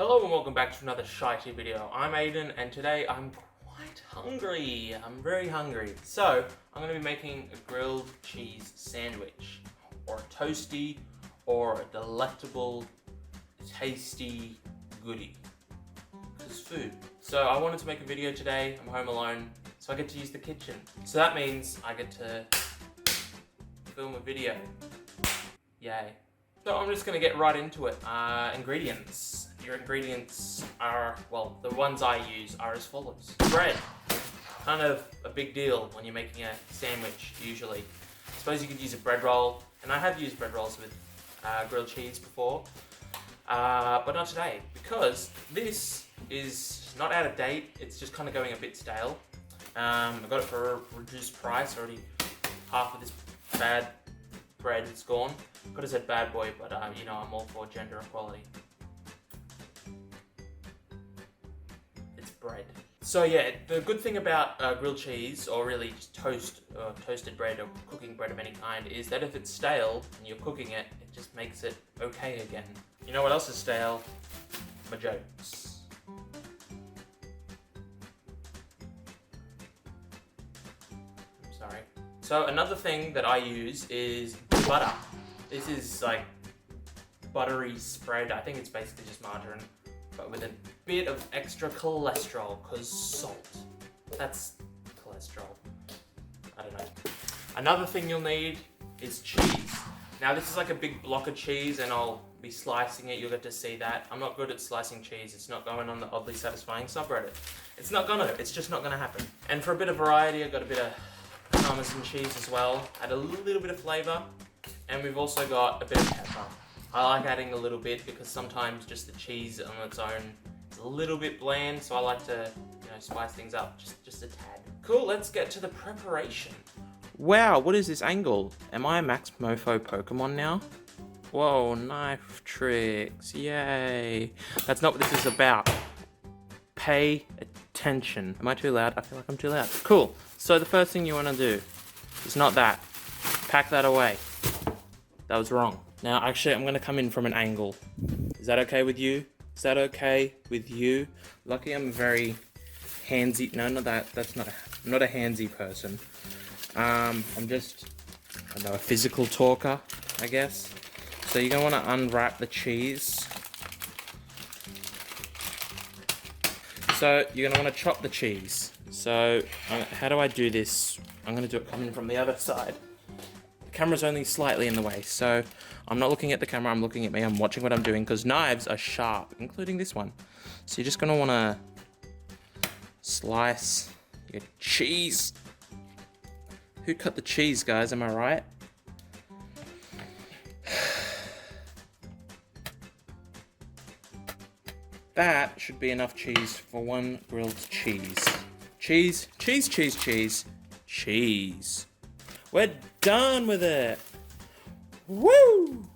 Hello and welcome back to another shitey video. I'm Aiden and today I'm quite hungry. I'm very hungry. So, I'm going to be making a grilled cheese sandwich. Or a toasty, or a delectable, tasty goodie. Because food. So I wanted to make a video today. I'm home alone, so I get to use the kitchen. So that means I get to film a video. Yay. So I'm just going to get right into it. Ingredients. Your ingredients are, well, the ones I use are as follows. Bread. Kind of a big deal when you're making a sandwich, usually. I suppose you could use a bread roll, and I have used bread rolls with grilled cheese before, but not today, because this is not out of date, it's just kind of going a bit stale. I got it for a reduced price already. Half of this bad bread is gone. Could have said bad boy, but you know, I'm all for gender equality. It's bread. So yeah, the good thing about grilled cheese, or really just toasted bread or cooking bread of any kind, is that if it's stale and you're cooking it, it just makes it okay again. You know what else is stale? My jokes. I'm sorry. So another thing that I use is butter. This is like buttery spread. I think it's basically just margarine, but with a bit of extra cholesterol, because salt. That's cholesterol. I don't know. Another thing you'll need is cheese. Now this is like a big block of cheese and I'll be slicing it. You'll get to see that. I'm not good at slicing cheese. It's not going on the oddly satisfying subreddit. It's just not gonna happen. And for a bit of variety, I've got a bit of Parmesan cheese as well. Add a little bit of flavor. And we've also got a bit of pepper. I like adding a little bit because sometimes just the cheese on its own is a little bit bland, so I like to, you know, spice things up just a tad. Cool, let's get to the preparation. Wow, what is this angle? Am I a Max Mofo Pokemon now? Whoa, knife tricks, yay. That's not what this is about. Pay attention. Am I too loud? I feel like I'm too loud. Cool, so the first thing you want to do is not that. Pack that away. That was wrong. Now, actually, I'm gonna come in from an angle. Is that okay with you? Is that okay with you? Lucky I'm very handsy. No, not that. I'm not a handsy person. I'm just, I don't know, a physical talker, I guess. So you're gonna wanna unwrap the cheese. So you're gonna wanna chop the cheese. So how do I do this? I'm gonna do it coming from the other side. The camera's only slightly in the way, so I'm not looking at the camera, I'm looking at me, I'm watching what I'm doing, because knives are sharp, including this one. So you're just gonna wanna slice your cheese. Who cut the cheese, guys, am I right? That should be enough cheese for one grilled cheese. Cheese, cheese, cheese, cheese, cheese. We're done with it. Woo!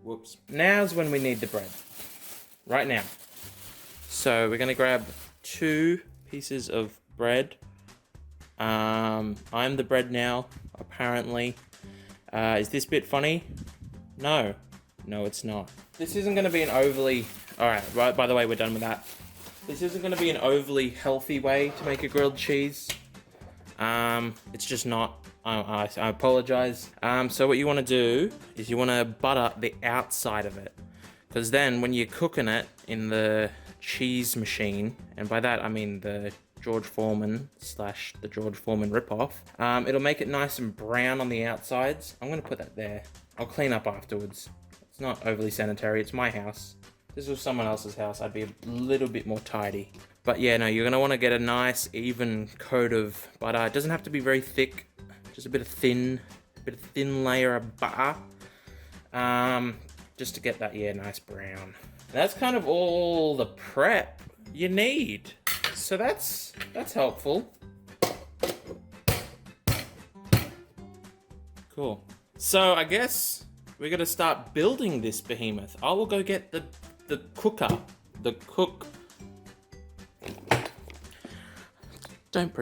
Whoops. Now's when we need the bread. Right now. So we're gonna grab 2 pieces of bread. I'm the bread now, apparently. Is this bit funny? No. No, it's not. This isn't gonna be an overly... Alright, right, by the way, we're done with that. This isn't gonna be an overly healthy way to make a grilled cheese. It's just not. I apologize. So what you want to do is you want to butter the outside of it, because then when you're cooking it in the cheese machine, and by that I mean the George Foreman / the George Foreman ripoff, it'll make it nice and brown on the outsides. I'm going to put that there. I'll clean up afterwards. It's not overly sanitary. It's my house. If this was someone else's house, I'd be a little bit more tidy. But yeah, no, you're going to want to get a nice even coat of butter. It doesn't have to be very thick. Just a bit of thin layer of butter. Just to get that, yeah, nice brown. That's kind of all the prep you need. So that's helpful. Cool. So I guess we're gonna start building this behemoth. I will go get the cooker. The cook. Don't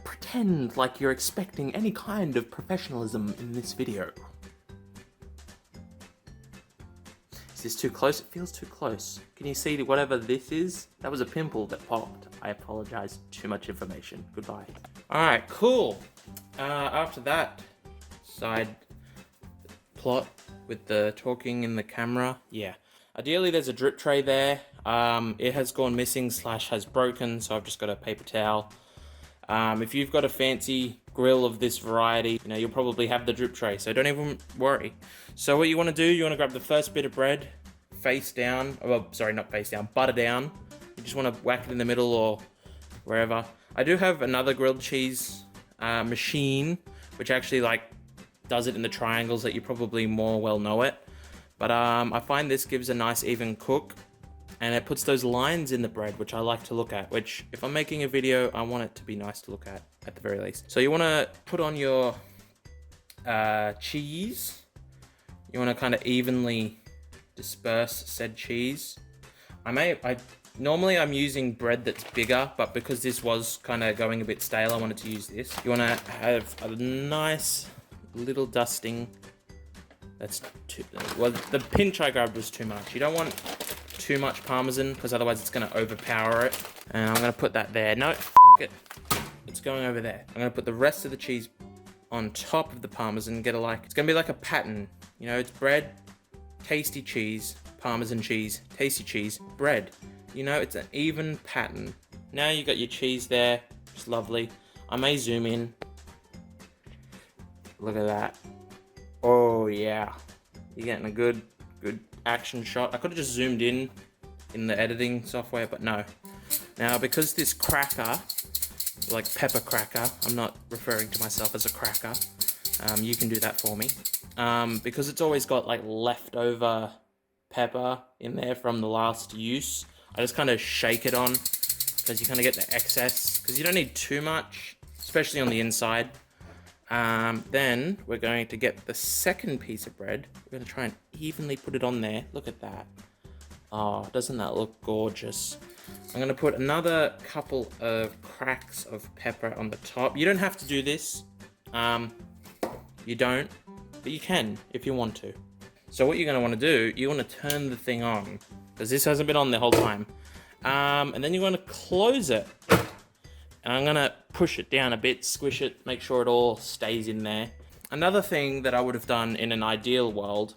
pretend like you're expecting any kind of professionalism in this video. Is this too close? It feels too close. Can you see whatever this is? That was a pimple that popped. I apologize. Too much information. Goodbye. Alright, cool. After that side plot with the talking in the camera, yeah. Ideally, there's a drip tray there. It has gone missing / has broken, so I've just got a paper towel. If you've got a fancy grill of this variety, you know, you'll probably have the drip tray, so don't even worry. So what you want to do, you want to grab the first bit of bread, face down, well, sorry, not face down, butter down. You just want to whack it in the middle or wherever. I do have another grilled cheese machine, which actually like does it in the triangles that you probably more well know it. But I find this gives a nice even cook, and it puts those lines in the bread, which I like to look at, which if I'm making a video, I want it to be nice to look at the very least. So you want to put on your cheese. You want to kind of evenly disperse said cheese. Normally I'm using bread that's bigger, but because this was kind of going a bit stale, I wanted to use this. You want to have a nice little dusting. That's too, well, the pinch I grabbed was too much. You don't want too much Parmesan, because otherwise it's going to overpower it. And I'm going to put that there. No, it. It's going over there. I'm going to put the rest of the cheese on top of the Parmesan. It's going to be like a pattern. You know, it's bread, tasty cheese, Parmesan cheese, tasty cheese, bread. You know, it's an even pattern. Now you got your cheese there. It's lovely. I may zoom in. Look at that. Oh yeah, you're getting a good action shot. I could have just zoomed in the editing software, but no. Now, because this cracker, like pepper cracker, I'm not referring to myself as a cracker, you can do that for me. Because it's always got like leftover pepper in there from the last use, I just kind of shake it on, because you kind of get the excess, because you don't need too much, especially on the inside. Then we're going to get the second piece of bread. We're going to try and evenly put it on there. Look at that. Oh, doesn't that look gorgeous? I'm going to put another couple of cracks of pepper on the top. You don't have to do this. You don't, but you can if you want to. So what you're going to want to do, you want to turn the thing on, because this hasn't been on the whole time. And then you want to close it. And I'm going to push it down a bit, squish it, make sure it all stays in there. Another thing that I would have done in an ideal world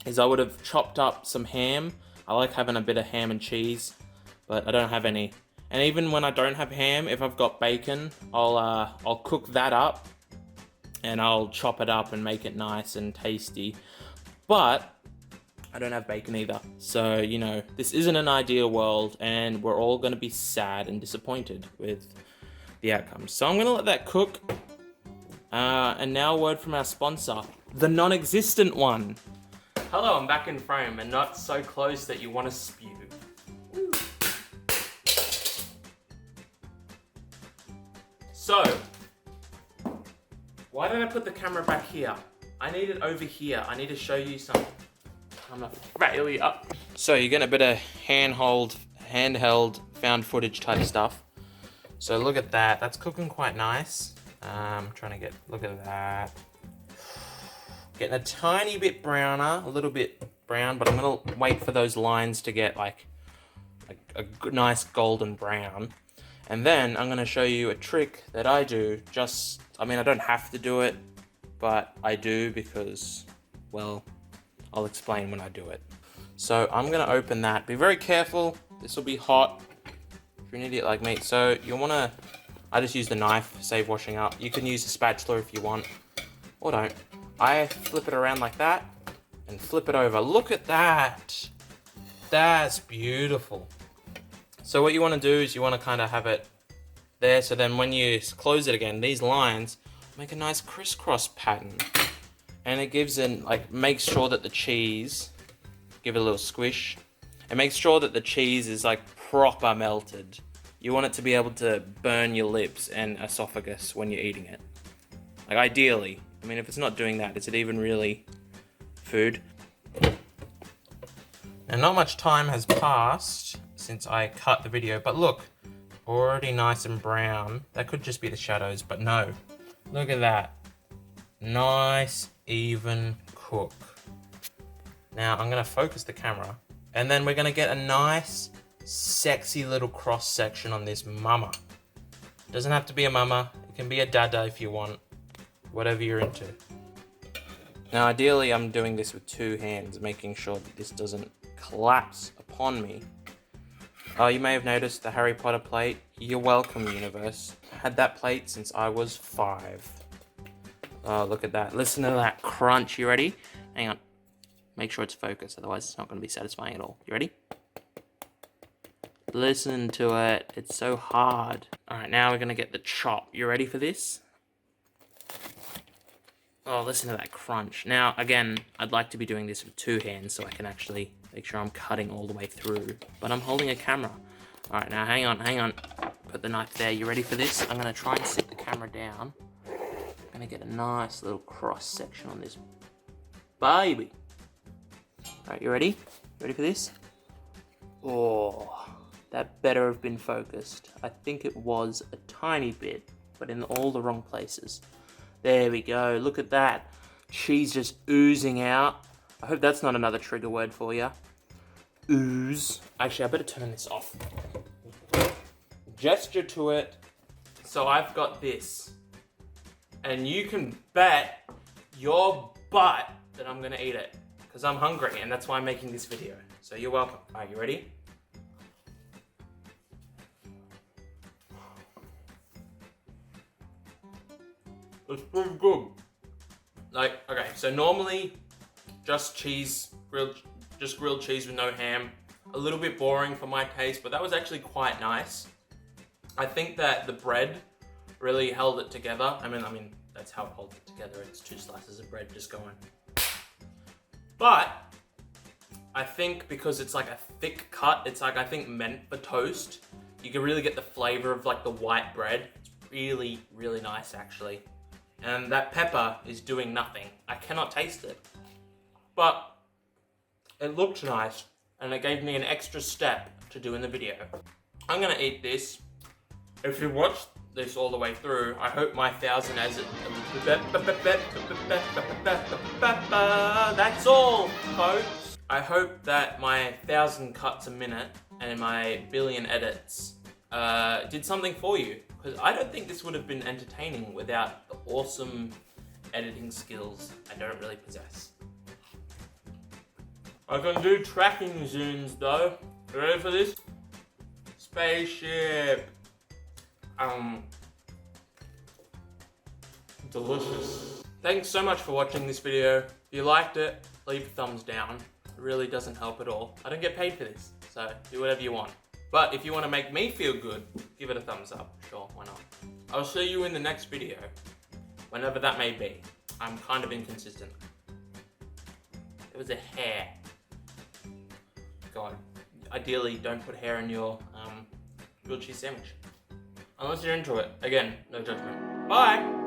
is I would have chopped up some ham. I like having a bit of ham and cheese, but I don't have any. And even when I don't have ham, if I've got bacon, I'll cook that up and I'll chop it up and make it nice and tasty. But I don't have bacon either. So, you know, this isn't an ideal world, and we're all going to be sad and disappointed with the outcome. So I'm going to let that cook. And now a word from our sponsor, the non-existent one. Hello, I'm back in frame and not so close that you want to spew. Woo. So, why did I put the camera back here? I need it over here. I need to show you something. I'm a failure. So you're getting a bit of handheld, found footage type stuff. So look at that. That's cooking quite nice. Look at that. Getting a tiny bit browner, a little bit brown, but I'm gonna wait for those lines to get like a nice golden brown. And then I'm gonna show you a trick that I do. I don't have to do it, but I do because, well, I'll explain when I do it. So I'm gonna open that. Be very careful. This will be hot if you're an idiot like me. So I just use the knife, save washing up. You can use a spatula if you want, or don't. I flip it around like that and flip it over. Look at that. That's beautiful. So what you want to do is you want to kind of have it there. So then when you close it again, these lines make a nice crisscross pattern. And it makes sure that the cheese, give it a little squish. It makes sure that the cheese is like proper melted. You want it to be able to burn your lips and esophagus when you're eating it. Like ideally. I mean, if it's not doing that, is it even really food? And not much time has passed since I cut the video, but look, already nice and brown. That could just be the shadows, but no. Look at that. Nice, even cook. Now I'm gonna focus the camera, and then we're gonna get a nice, sexy little cross section on this mama. Doesn't have to be a mama, it can be a dada if you want, whatever you're into. Now ideally I'm doing this with 2 hands, making sure that this doesn't collapse upon me. Oh, you may have noticed the Harry Potter plate. You're welcome, universe. I had that plate since I was 5. Oh, look at that. Listen to that crunch. You ready? Hang on. Make sure it's focused, otherwise it's not going to be satisfying at all. You ready? Listen to it. It's so hard. Alright, now we're going to get the chop. You ready for this? Oh, listen to that crunch. Now, again, I'd like to be doing this with 2 hands so I can actually make sure I'm cutting all the way through. But I'm holding a camera. Alright, now hang on. Put the knife there. You ready for this? I'm going to try and sit the camera down. I'm going to get a nice little cross section on this baby. Alright, you ready? Ready for this? Oh, that better have been focused. I think it was a tiny bit, but in all the wrong places. There we go, look at that. Cheese just oozing out. I hope that's not another trigger word for you. Ooze. Actually, I better turn this off. Gesture to it. So I've got this. And you can bet your butt that I'm gonna eat it. Because I'm hungry, and that's why I'm making this video. So you're welcome. Alright, you ready? It's pretty good. Like, okay, so normally just grilled cheese with no ham. A little bit boring for my taste, but that was actually quite nice. I think that the bread really held it together. I mean, that's how it holds it together. It's 2 slices of bread just going. But I think because it's like a thick cut, it's like, I think, meant for toast. You can really get the flavor of like the white bread. It's really, really nice actually. And that pepper is doing nothing. I cannot taste it. But it looked nice, and it gave me an extra step to do in the video. I'm gonna eat this. If you watched this all the way through, I hope my 1,000 as it... That's all, folks. I hope that my 1,000 cuts a minute and my billion edits did something for you. Because I don't think this would have been entertaining without the awesome editing skills I don't really possess. I can do tracking zooms though. You ready for this? Spaceship. Delicious. Thanks so much for watching this video. If you liked it, leave a thumbs down. It really doesn't help at all. I don't get paid for this, so do whatever you want. But if you want to make me feel good, give it a thumbs up. Sure, why not? I'll see you in the next video, whenever that may be. I'm kind of inconsistent. It was a hair. God, ideally don't put hair in your grilled cheese sandwich. Unless you're into it. Again, no judgment. Bye!